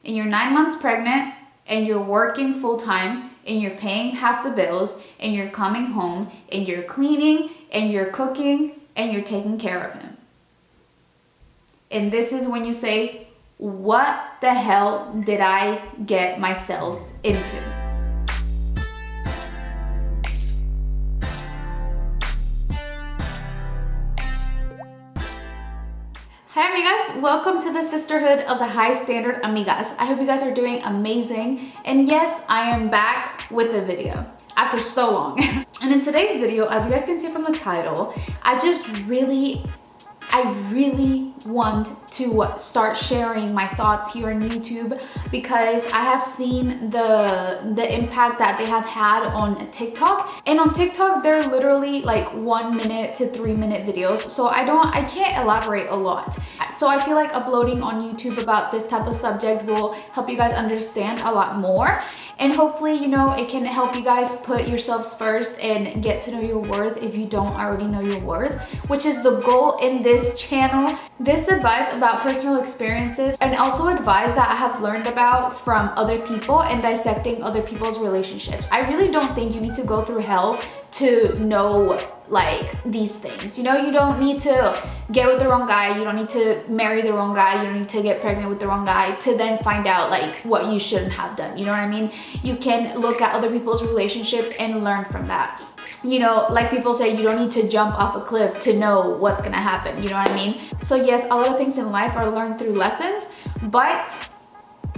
and you're 9 months pregnant and you're working full time and you're paying half the bills and you're coming home and you're cleaning and you're cooking and you're taking care of him. And this is when you say, what the hell did I get myself into? Hi amigas, welcome to the sisterhood of the high standard amigas. I hope you guys are doing amazing. And yes, I am back with a video after so long. And in today's video, as you guys can see from the title, I really want to start sharing my thoughts here on YouTube because I have seen the impact that they have had on TikTok. And on TikTok, they're literally like 1 minute to 3 minute videos. So I can't elaborate a lot. So I feel like uploading on YouTube about this type of subject will help you guys understand a lot more. And hopefully, you know, it can help you guys put yourselves first and get to know your worth if you don't already know your worth, which is the goal in this channel. This advice about personal experiences and also advice that I have learned about from other people and dissecting other people's relationships. I really don't think you need to go through hell to know like these things. You know, you don't need to get with the wrong guy, you don't need to marry the wrong guy, you don't need to get pregnant with the wrong guy to then find out like what you shouldn't have done. You know what I mean? You can look at other people's relationships and learn from that. You know, like people say, you don't need to jump off a cliff to know what's gonna happen. You know what I mean? So yes, a lot of things in life are learned through lessons, but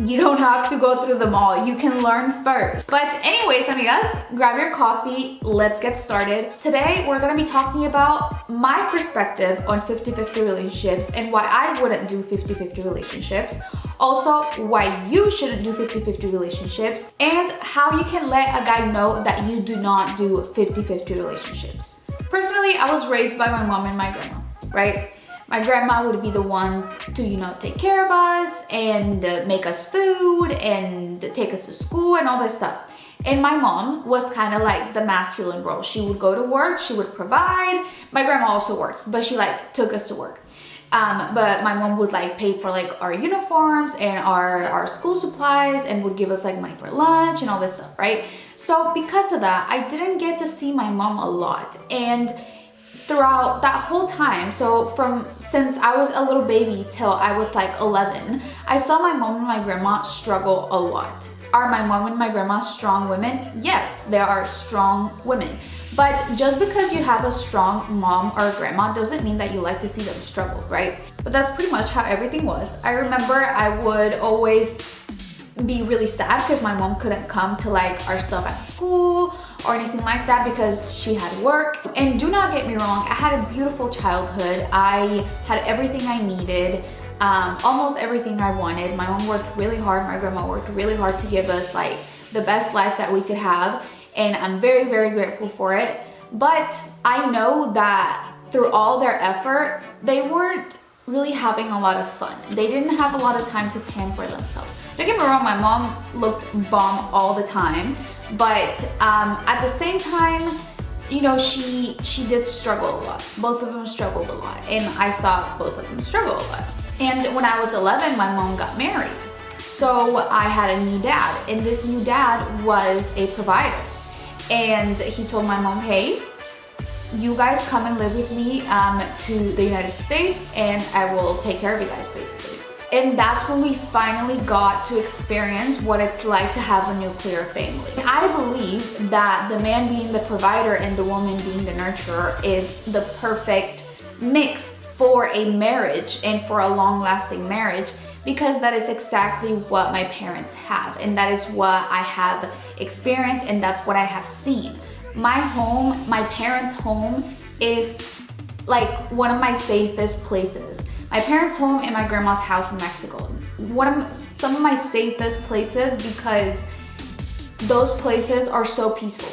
you don't have to go through them all. You can learn first. But anyways, amigas, grab your coffee. Let's get started. Today, we're gonna be talking about my perspective on 50-50 relationships and why I wouldn't do 50-50 relationships. Also, why you shouldn't do 50-50 relationships and how you can let a guy know that you do not do 50-50 relationships. Personally, I was raised by my mom and my grandma, right? My grandma would be the one to, you know, take care of us and make us food and take us to school and all this stuff. And my mom was kind of like the masculine role. She would go to work, she would provide. My grandma also works, but she like took us to work. But my mom would like pay for like our uniforms and our school supplies and would give us like money for lunch and all this stuff, right? So because of that, I didn't get to see my mom a lot. And throughout that whole time, so since I was a little baby till I was like 11, I saw my mom and my grandma struggle a lot. Are my mom and my grandma strong women? Yes, they are strong women. But just because you have a strong mom or grandma doesn't mean that you like to see them struggle, right? But that's pretty much how everything was. I remember I would always be really sad because my mom couldn't come to like our stuff at school or anything like that because she had work. And do not get me wrong, I had a beautiful childhood. I had everything I needed, almost everything I wanted. My mom worked really hard, my grandma worked really hard to give us like the best life that we could have, and I'm very, very grateful for it. But I know that through all their effort, they weren't really having a lot of fun. They didn't have a lot of time to pamper themselves. Don't get me wrong, my mom looked bomb all the time, but at the same time, you know, she did struggle a lot. Both of them struggled a lot, and I saw both of them struggle a lot. And when I was 11, my mom got married. So I had a new dad, and this new dad was a provider. And he told my mom, hey, you guys come and live with me to the United States and I will take care of you guys basically. And that's when we finally got to experience what it's like to have a nuclear family. I believe that the man being the provider and the woman being the nurturer is the perfect mix for a marriage and for a long-lasting marriage, because that is exactly what my parents have and that is what I have experienced and that's what I have seen. My home, my parents' home is like one of my safest places. My parents' home and my grandma's house in Mexico. Some of my safest places because those places are so peaceful.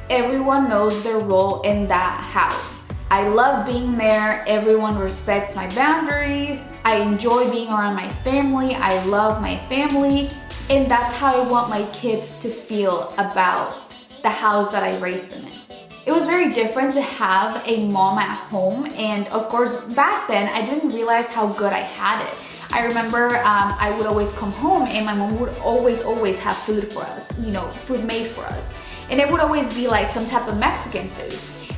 Everyone knows their role in that house. I love being there. Everyone respects my boundaries. I enjoy being around my family. I love my family. And that's how I want my kids to feel about the house that I raised them in. It was very different to have a mom at home, and of course back then I didn't realize how good I had it. I remember I would always come home and my mom would always have food for us, you know, food made for us. And it would always be like some type of Mexican food.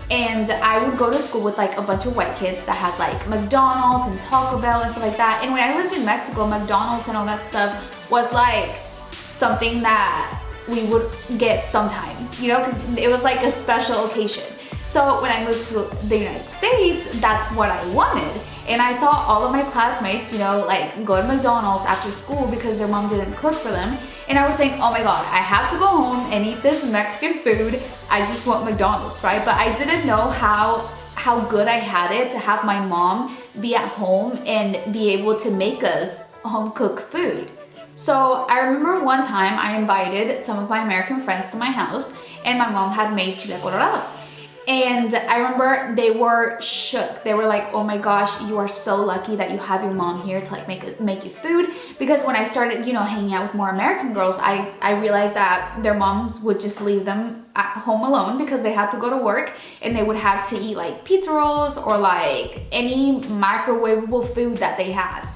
And I would go to school with like a bunch of white kids that had like McDonald's and Taco Bell and stuff like that. And when I lived in Mexico, McDonald's and all that stuff was like something that we would get sometimes, you know, because it was like a special occasion. So when I moved to the United States, that's what I wanted. And I saw all of my classmates, you know, like go to McDonald's after school because their mom didn't cook for them. And I would think, oh my God, I have to go home and eat this Mexican food. I just want McDonald's, right? But I didn't know how good I had it to have my mom be at home and be able to make us home cooked food. So I remember one time I invited some of my American friends to my house and my mom had made chile colorado. And I remember they were shook. They were like, oh my gosh, you are so lucky that you have your mom here to like make you food. Because when I started, you know, hanging out with more American girls, I realized that their moms would just leave them at home alone because they had to go to work and they would have to eat like pizza rolls or like any microwavable food that they had.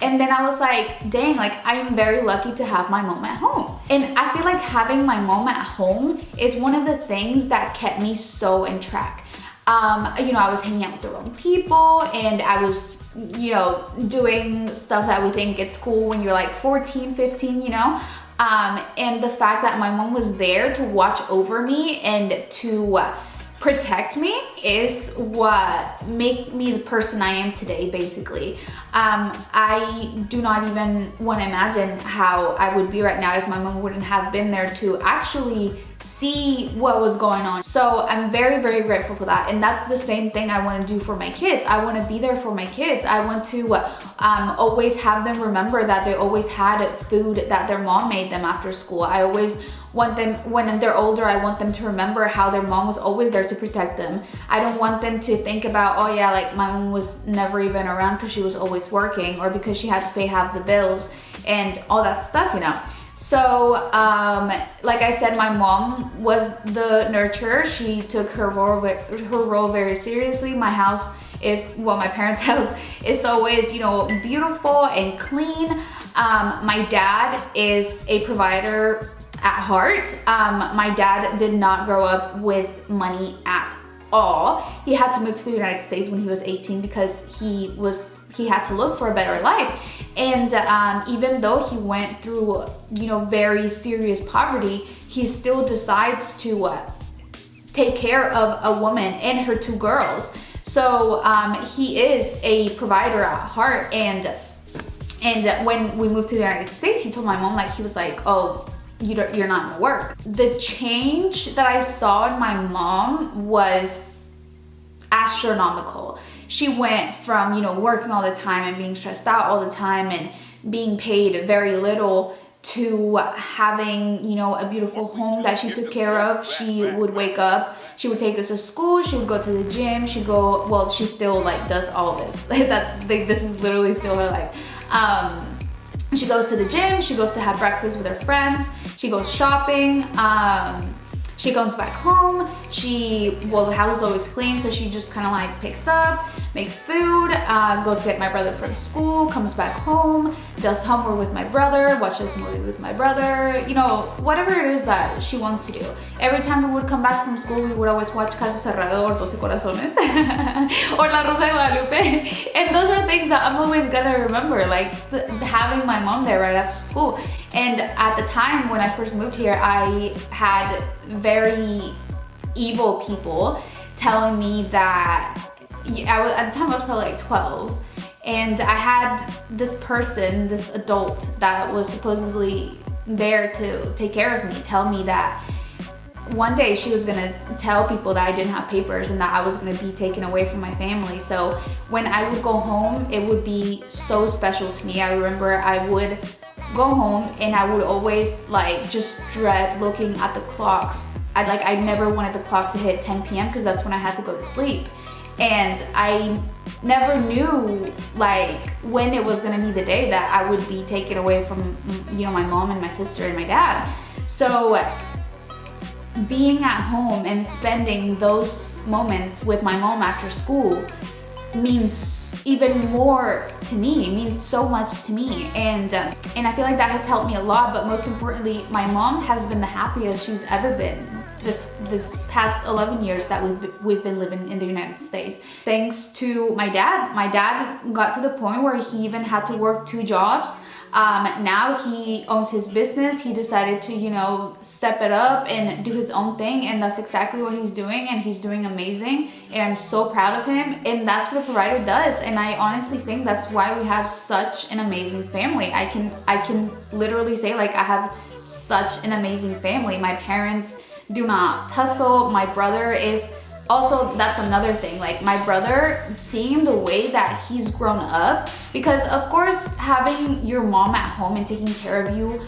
And then I was like, dang, like I am very lucky to have my mom at home. And I feel like having my mom at home is one of the things that kept me so in track. You know, I was hanging out with the wrong people and I was, you know, doing stuff that we think it's cool when you're like 14, 15, you know? And the fact that my mom was there to watch over me and to protect me is what made me the person I am today, basically. I do not even want to imagine how I would be right now if my mom wouldn't have been there to actually see what was going on. So I'm very, very grateful for that. And that's the same thing I want to do for my kids. I want to be there for my kids. I want to always have them remember that they always had food that their mom made them after school. I always want them, when they're older, I want them to remember how their mom was always there to protect them. I don't want them to think about, oh yeah, like my mom was never even around because she was always working or because she had to pay half the bills and all that stuff, you know. So, like I said, my mom was the nurturer. She took her role very seriously. My house is, well, my parents' house is always, you know, beautiful and clean. My dad is a provider at heart. My dad did not grow up with money at all. He had to move to the United States when he was 18 because he had to look for a better life. And even though he went through, you know, very serious poverty, he still decides to take care of a woman and her 2 girls. So he is a provider at heart. And when we moved to the United States, he told my mom, like, he was like, oh, you're not gonna work. The change that I saw in my mom was astronomical. She went from, you know, working all the time and being stressed out all the time and being paid very little to having, you know, a beautiful home that she took care of. She would wake up, she would take us to school, she would go to the gym, she'd go, well, she still like does all this. This is literally still her life. She goes to the gym, she goes to have breakfast with her friends, she goes shopping, she comes back home, well, the house is always clean, so she just kind of like picks up, makes food, goes to get my brother from school, comes back home, does homework with my brother, watches a movie with my brother, you know, whatever it is that she wants to do. Every time we would come back from school, we would always watch Caso Cerrado or 12 Corazones or La Rosa de Guadalupe. And those are things that I'm always gonna remember, like having my mom there right after school. And at the time when I first moved here, I had very evil people telling me that, at the time I was probably like 12, and I had this person, this adult that was supposedly there to take care of me, tell me that one day she was gonna tell people that I didn't have papers and that I was gonna be taken away from my family. So when I would go home, it would be so special to me. I remember I would go home and I would always like just dread looking at the clock. I never wanted the clock to hit 10 p.m. because that's when I had to go to sleep. And I never knew like when it was gonna be the day that I would be taken away from, you know, my mom and my sister and my dad. So being at home and spending those moments with my mom after school means even more to me. It means so much to me, and I feel like that has helped me a lot. But most importantly, my mom has been the happiest she's ever been this past 11 years that we've been living in the United States. Thanks to my dad. My dad got to the point where he even had to work 2 jobs. Now he owns his business. He decided to, you know, step it up and do his own thing, and that's exactly what he's doing, and he's doing amazing, and I'm so proud of him. And that's what a provider does, and I honestly think that's why we have such an amazing family. I can literally say, like, I have such an amazing family. My parents do not tussle. My brother is also, that's another thing, like my brother, seeing the way that he's grown up, because of course having your mom at home and taking care of you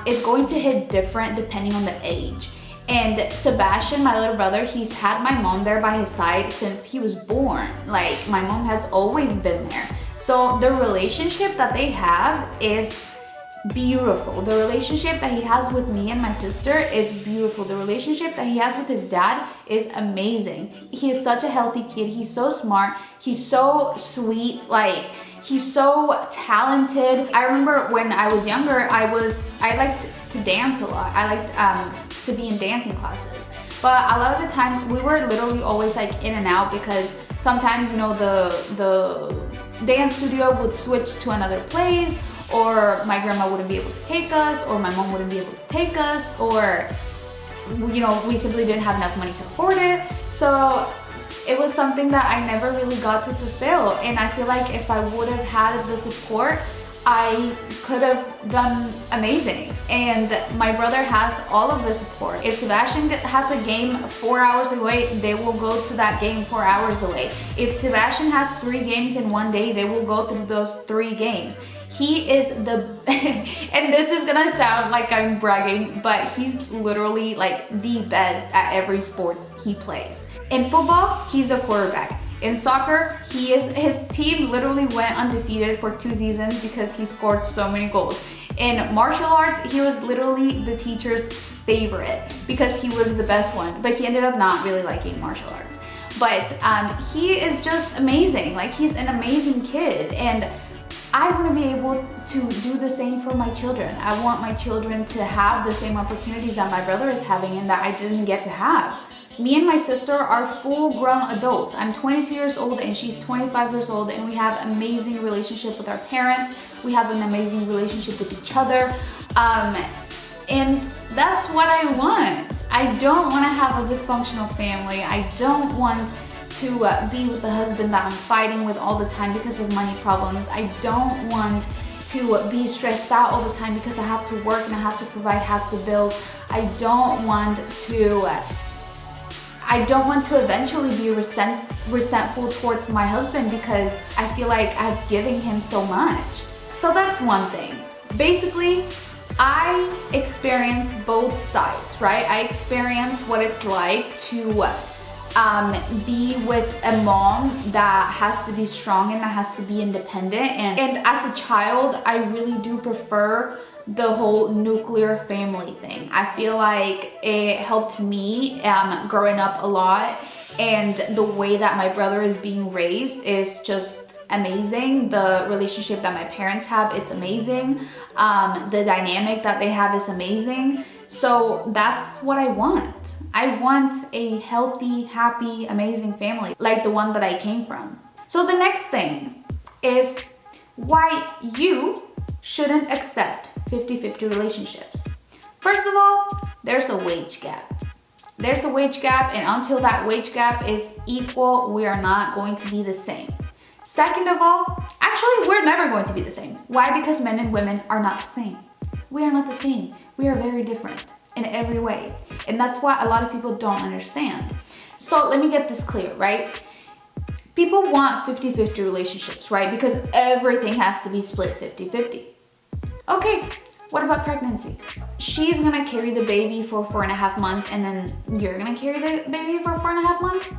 is going to hit different depending on the age. And Sebastian, my little brother, he's had my mom there by his side since he was born. Like, my mom has always been there. So the relationship that they have is beautiful. The relationship that he has with me and my sister is beautiful. The relationship that he has with his dad is amazing. He is such a healthy kid. He's so smart. He's so sweet. Like, he's so talented. I remember when I was younger, I liked to dance a lot. I liked to be in dancing classes. But a lot of the times we were literally always like in and out, because sometimes, you know, the dance studio would switch to another place, or my grandma wouldn't be able to take us, or my mom wouldn't be able to take us, or, you know, we simply didn't have enough money to afford it. So it was something that I never really got to fulfill. And I feel like if I would have had the support, I could have done amazing. And my brother has all of the support. If Sebastian has a game 4 hours away, they will go to that game 4 hours away. If Sebastian has 3 games in one day, they will go through those 3 games. He is the, and this is gonna sound like I'm bragging, but he's literally like the best at every sport he plays. In football, he's a quarterback. In soccer, his team literally went undefeated for 2 seasons because he scored so many goals. In martial arts, he was literally the teacher's favorite because he was the best one, but he ended up not really liking martial arts. But he is just amazing. Like, he's an amazing kid, and I want to be able to do the same for my children. I want my children to have the same opportunities that my brother is having and that I didn't get to have. Me and my sister are full-grown adults. I'm 22 years old and she's 25 years old, and we have an amazing relationship with our parents. We have an amazing relationship with each other. And that's what I want. I don't want to have a dysfunctional family. I don't want to be with the husband that I'm fighting with all the time because of money problems. I don't want to be stressed out all the time because I have to work and I have to provide half the bills. I don't want to eventually be resentful towards my husband because I feel like I've given him so much. So that's one thing. Basically, I experience both sides, right? I experience what it's like to be with a mom that has to be strong and that has to be independent. And as a child, I really do prefer the whole nuclear family thing. I feel like it helped me growing up a lot, and the way that my brother is being raised is just amazing. The relationship that my parents have, it's amazing. The dynamic that they have is amazing. So that's what I want. I want a healthy, happy, amazing family like the one that I came from. So the next thing is why you shouldn't accept 50-50 relationships. First of all, there's a wage gap. There's a wage gap, and until that wage gap is equal, we are not going to be the same. Second of all, actually, we're never going to be the same. Why? Because men and women are not the same. We are not the same. We are very different in every way. And that's what a lot of people don't understand. So let me get this clear, right? People want 50-50 relationships, right? Because everything has to be split 50-50. Okay, what about pregnancy? She's gonna carry the baby for 4.5 months and then you're gonna carry the baby for 4.5 months?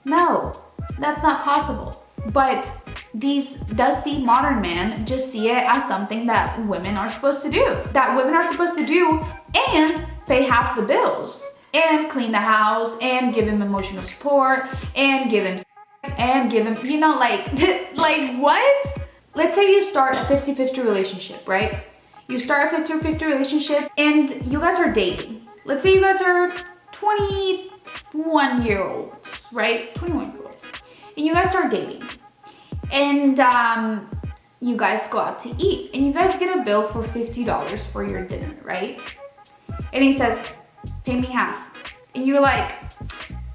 No, that's not possible. But these dusty modern men just see it as something that women are supposed to do. That women are supposed to do and pay half the bills and clean the house and give him emotional support and give him and give him, you know, like, like what? Let's say you start a 50-50 relationship, right? You start a 50-50 relationship and you guys are dating. Let's say you guys are 21-year-olds, right? 21-year-olds. And you guys start dating. And you guys go out to eat. And you guys get a bill for $50 for your dinner, right? And he says, pay me half. And you're like,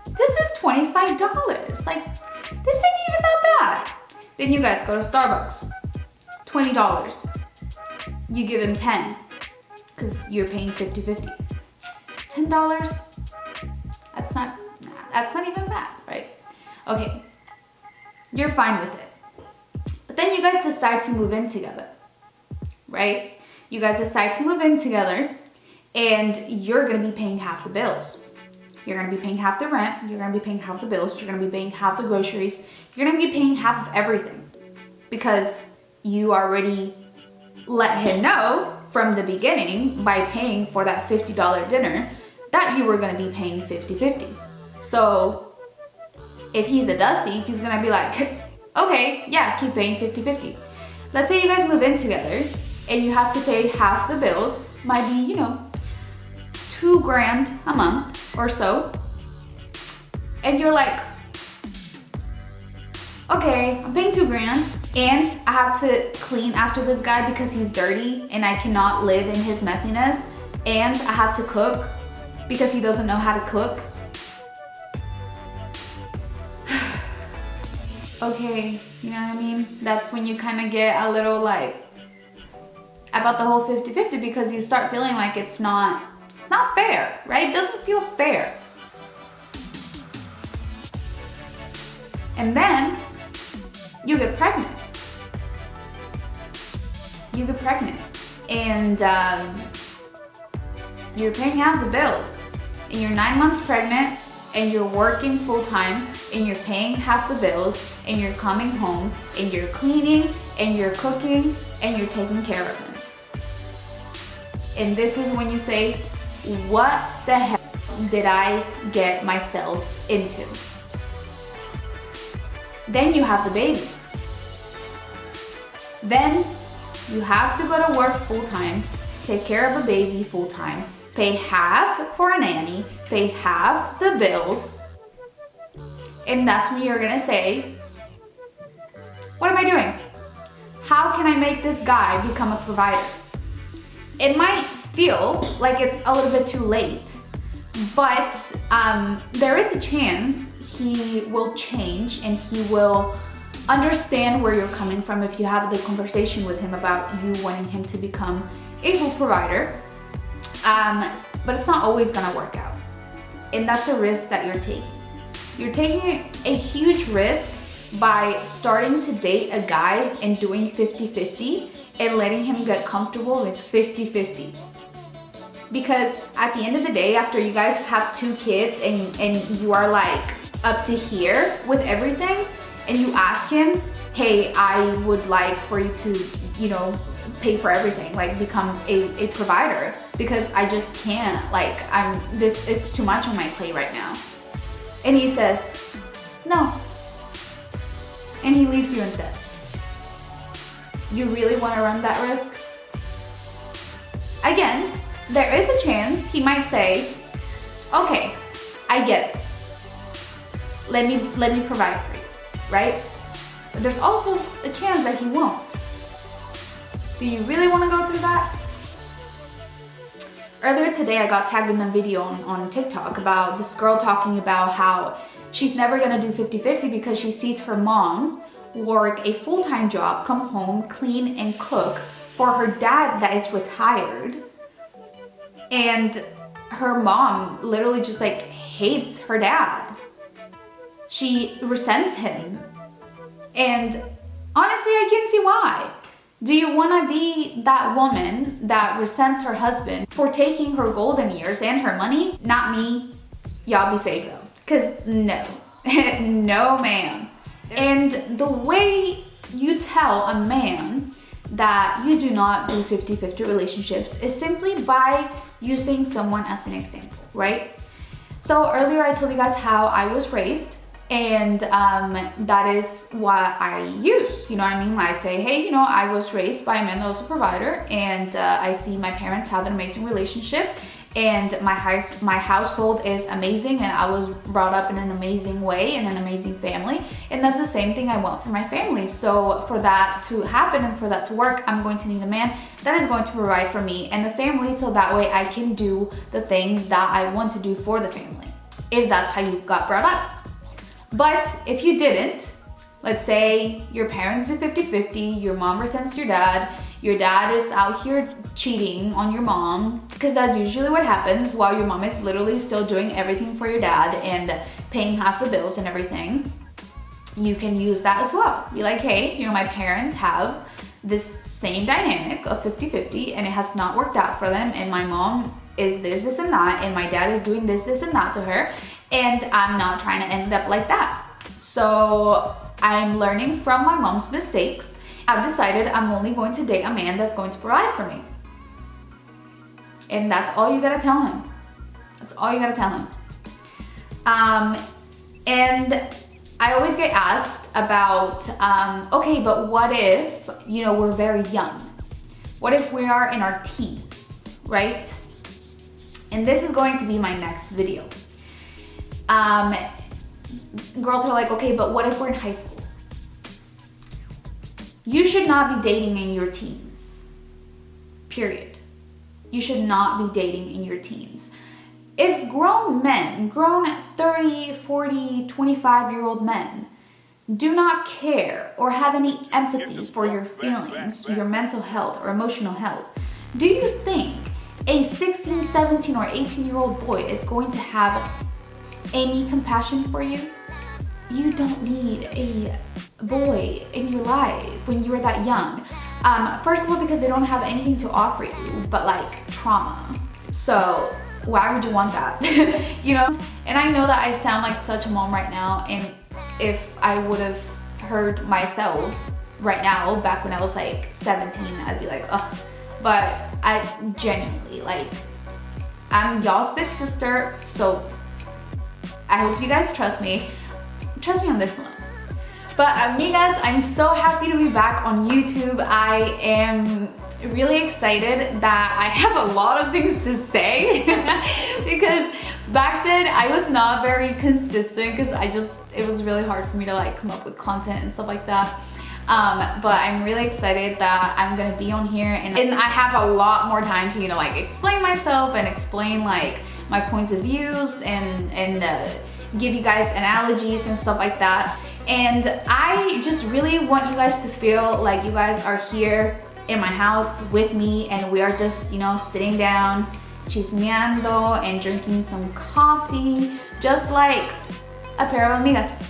this is $25. Like, this ain't even that bad. Then you guys go to Starbucks. $20. You give him 10 because you're paying 50-50. $10, that's not even bad, right? Okay, you're fine with it. But then you guys decide to move in together, right? You guys decide to move in together and you're gonna be paying half the bills. You're gonna be paying half the rent, you're gonna be paying half the bills, you're gonna be paying half the groceries, you're gonna be paying half of everything because you already let him know from the beginning by paying for that $50 dinner that you were gonna be paying 50-50. So if he's a Dusty, he's gonna be like, okay, yeah, keep paying 50-50. Let's say you guys move in together and you have to pay half the bills, might be, you know, $2,000 a month or so. And you're like, okay, I'm paying $2,000 and I have to clean after this guy because he's dirty and I cannot live in his messiness, and I have to cook because he doesn't know how to cook. Okay, you know what I mean? That's when you kind of get a little like about the whole 50-50 because you start feeling like it's not fair, right? It doesn't feel fair. And then you get pregnant. You get pregnant and you're paying half the bills and you're 9 months pregnant and you're working full time and you're paying half the bills and you're coming home and you're cleaning and you're cooking and you're taking care of him. And this is when you say, what the hell did I get myself into? Then you have the baby. Then you have to go to work full time, take care of a baby full time, pay half for a nanny, pay half the bills. And that's when you're gonna say, what am I doing? How can I make this guy become a provider? It might feel like it's a little bit too late, but there is a chance he will change and he will understand where you're coming from if you have the conversation with him about you wanting him to become a full provider. But it's not always gonna work out. And that's a risk that you're taking. You're taking a huge risk by starting to date a guy and doing 50-50 and letting him get comfortable with 50-50. Because at the end of the day, after you guys have 2 kids and you are like up to here with everything, and you ask him, hey, I would like for you to, you know, pay for everything, like become a provider, because I just can't, like it's too much on my plate right now. And he says, no. And he leaves you instead. You really want to run that risk? Again, there is a chance he might say, okay, I get it. Let me provide for you, right? But there's also a chance that he won't. Do you really want to go through that? Earlier today, I got tagged in a video on TikTok about this girl talking about how she's never gonna do 50-50 because she sees her mom work a full-time job, come home, clean and cook for her dad that is retired. And her mom literally just like hates her dad. She resents him. And honestly, I can see why. Do you want to be that woman that resents her husband for taking her golden years and her money? Not me. Y'all be safe though. Because no. No ma'am. And the way you tell a man that you do not do 50-50 relationships is simply by using someone as an example, right? So earlier I told you guys how I was raised. And that is what I use, you know what I mean? I say, hey, you know, I was raised by a man that was a provider, and I see my parents have an amazing relationship, and my household is amazing, and I was brought up in an amazing way, in an amazing family, and that's the same thing I want for my family. So for that to happen and for that to work, I'm going to need a man that is going to provide for me and the family, so that way I can do the things that I want to do for the family, if that's how you got brought up. But if you didn't, let's say your parents do 50-50, your mom resents your dad is out here cheating on your mom, because that's usually what happens, while your mom is literally still doing everything for your dad and paying half the bills and everything. You can use that as well. Be like, hey, you know, my parents have this same dynamic of 50-50 and it has not worked out for them, and my mom is this, and that, and my dad is doing this, and that to her, and I'm not trying to end up like that. So I'm learning from my mom's mistakes. I've decided I'm only going to date a man that's going to provide for me. And that's all you gotta tell him. That's all you gotta tell him. And I always get asked about, okay, but what if, you know, we're very young? What if we are in our teens, right? And this is going to be my next video. Girls are like, okay, but what if we're in high school? You should not be dating in your teens, period. You should not be dating in your teens. If grown men, grown 30, 40, 25-year-old men, do not care or have any empathy for your feelings, your mental health or emotional health, do you think a 16, 17, or 18-year-old boy is going to have any compassion for you? You don't need a boy in your life when you are that young. First of all, because they don't have anything to offer you but like trauma. So why would you want that? You know? And I know that I sound like such a mom right now, and if I would have heard myself right now back when I was like 17, I'd be like, ugh. But I genuinely, like, I'm y'all's big sister, so I hope you guys trust me. Trust me on this one. But amigas, I'm so happy to be back on YouTube. I am really excited that I have a lot of things to say because back then I was not very consistent because it was really hard for me to like come up with content and stuff like that. But I'm really excited that I'm gonna be on here, and I have a lot more time to, you know, like explain myself and explain like my points of views and give you guys analogies and stuff like that. And I just really want you guys to feel like you guys are here in my house with me, and we are just, you know, sitting down, chismeando and drinking some coffee, just like a pair of amigas.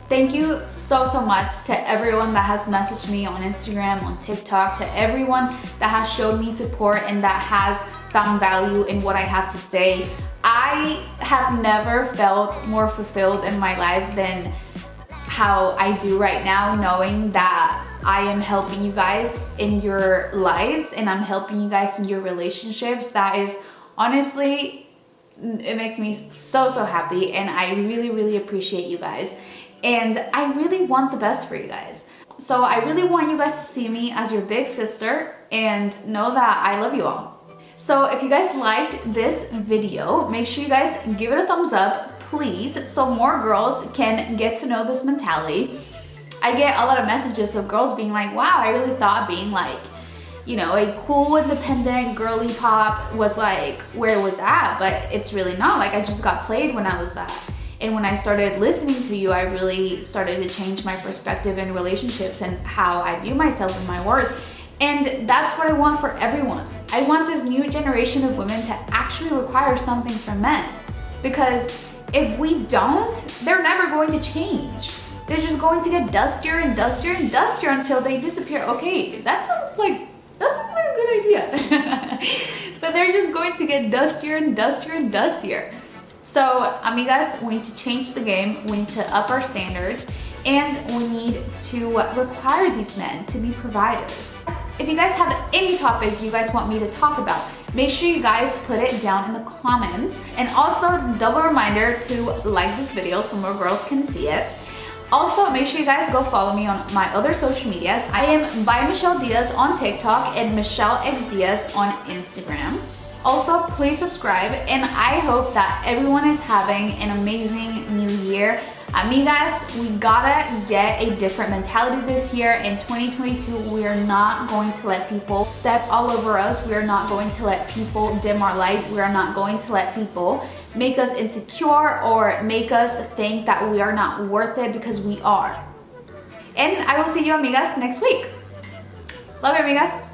Thank you so much to everyone that has messaged me on Instagram, on TikTok, to everyone that has showed me support and that has found value in what I have to say. I have never felt more fulfilled in my life than how I do right now, knowing that I am helping you guys in your lives and I'm helping you guys in your relationships. That is honestly, it makes me so happy, and I really appreciate you guys. And I really want the best for you guys. So I really want you guys to see me as your big sister and know that I love you all. So if you guys liked this video, make sure you guys give it a thumbs up, please, so more girls can get to know this mentality. I get a lot of messages of girls being like, wow, I really thought being like, you know, a cool, independent, girly pop was like where it was at, but it's really not. Like, I just got played when I was that. And when I started listening to you, I really started to change my perspective in relationships and how I view myself and my worth. And that's what I want for everyone. I want this new generation of women to actually require something from men. Because if we don't, they're never going to change. They're just going to get dustier and dustier and dustier until they disappear. Okay, that sounds like a good idea. But they're just going to get dustier and dustier and dustier. So, amigas, we need to change the game, we need to up our standards, and we need to require these men to be providers. If you guys have any topic you guys want me to talk about, make sure you guys put it down in the comments. And also, double reminder to like this video so more girls can see it. Also, make sure you guys go follow me on my other social medias. I am by Michelle Diaz on TikTok and Michelle X Diaz on Instagram. Also, please subscribe, and I hope that everyone is having an amazing new year. Amigas, we gotta get a different mentality this year. In 2022, we are not going to let people step all over us. We are not going to let people dim our light. We are not going to let people make us insecure or make us think that we are not worth it, because we are. And I will see you, amigas, next week. Love you, amigas.